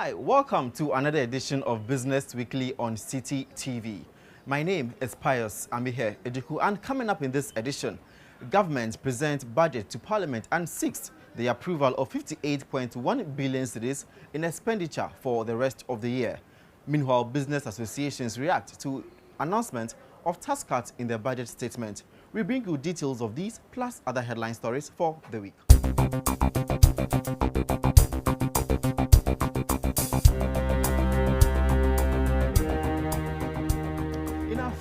Hi, welcome to another edition of Business Weekly on Citi TV. My name is Pius Amihere Eduku, and coming up in this edition, government presents budget to Parliament and seeks the approval of 58.1 billion cedis in expenditure for the rest of the year. Meanwhile, business associations react to announcement of tax cuts in their budget statement. We bring you details of these plus other headline stories for the week.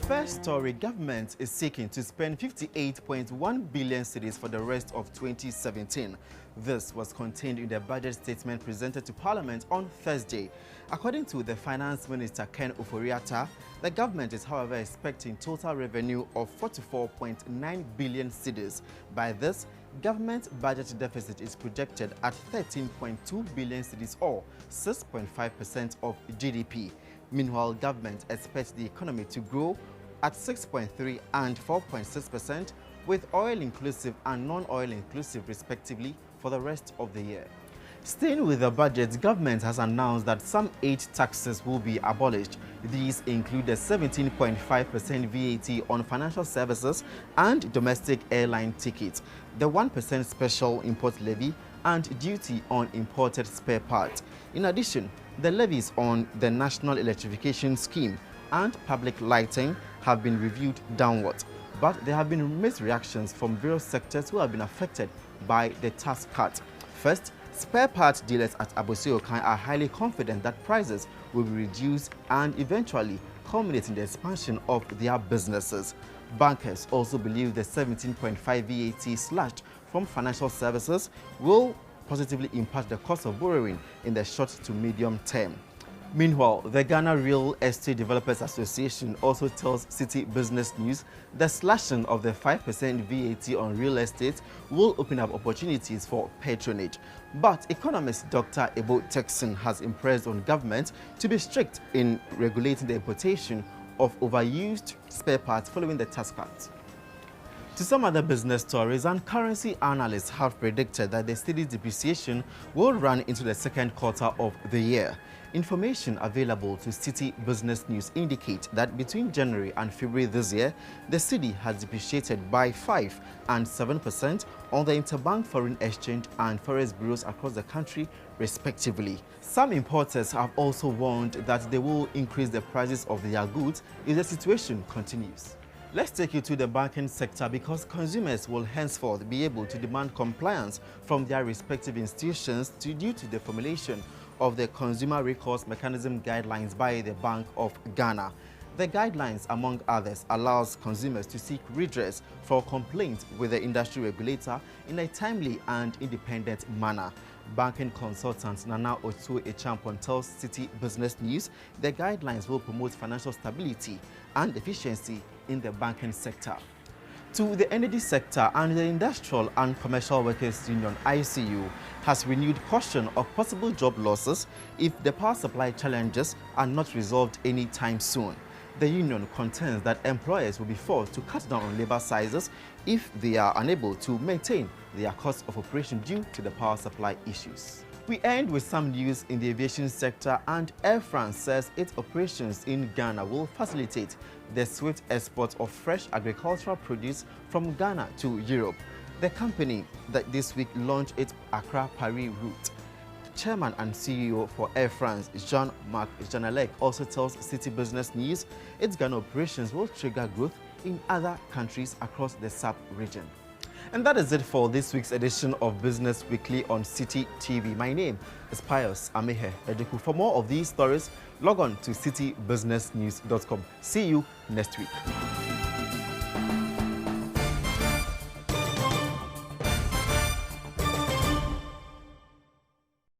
First story, government is seeking to spend 58.1 billion cedis for the rest of 2017. This was contained in the budget statement presented to Parliament on Thursday. According to the Finance Minister Ken Ofori-Atta, the government is, however, expecting total revenue of 44.9 billion cedis. By this, government budget deficit is projected at 13.2 billion cedis, or 6.5% of GDP. Meanwhile, government expects the economy to grow at 6.3 and 4.6%, with oil inclusive and non-oil inclusive respectively for the rest of the year. Staying with the budget, government has announced that some 8 taxes will be abolished. These include the 17.5% VAT on financial services and domestic airline tickets, the 1% special import levy, and duty on imported spare parts. In addition, the levies on the National Electrification Scheme and public lighting have been reviewed downwards, but there have been mixed reactions from various sectors who have been affected by the tax cut. First, spare parts dealers at Abosiokan are highly confident that prices will be reduced and eventually culminate in the expansion of their businesses. Bankers also believe the 17.5 VAT slashed from financial services will positively impact the cost of borrowing in the short to medium term. Meanwhile, the Ghana Real Estate Developers Association also tells Citi Business News the slashing of the 5% VAT on real estate will open up opportunities for patronage. But economist Dr. Ebo Texan has impressed on government to be strict in regulating the importation of overused spare parts following the tax cut. To some other business stories, and currency analysts have predicted that the cedi's depreciation will run into the second quarter of the year. Information available to Citi Business News indicate that between January and February this year, the cedi has depreciated by 5% and 7% on the interbank foreign exchange and forex bureaus across the country, respectively. Some importers have also warned that they will increase the prices of their goods if the situation continues. Let's take you to the banking sector, because consumers will henceforth be able to demand compliance from their respective institutions due to the formulation of the Consumer Recourse Mechanism Guidelines by the Bank of Ghana. The guidelines, among others, allows consumers to seek redress for complaints with the industry regulator in a timely and independent manner. Banking consultant Nana Otu-Echampon tells Citi Business News the guidelines will promote financial stability and efficiency in the banking sector. To the energy sector, and the Industrial and Commercial Workers Union (ICU) has renewed caution of possible job losses if the power supply challenges are not resolved anytime soon. The union contends that employers will be forced to cut down on labor sizes if they are unable to maintain their cost of operation due to the power supply issues. We end with some news in the aviation sector, and Air France says its operations in Ghana will facilitate the swift export of fresh agricultural produce from Ghana to Europe. The company that this week launched its Accra-Paris route. Chairman and CEO for Air France, Jean-Marc Janelec, also tells Citi Business News its Ghana operations will trigger growth in other countries across the sub-region. And that is it for this week's edition of Business Weekly on Citi TV. My name is Pius Amihere Eduku. For more of these stories, log on to citibusinessnews.com. See you next week.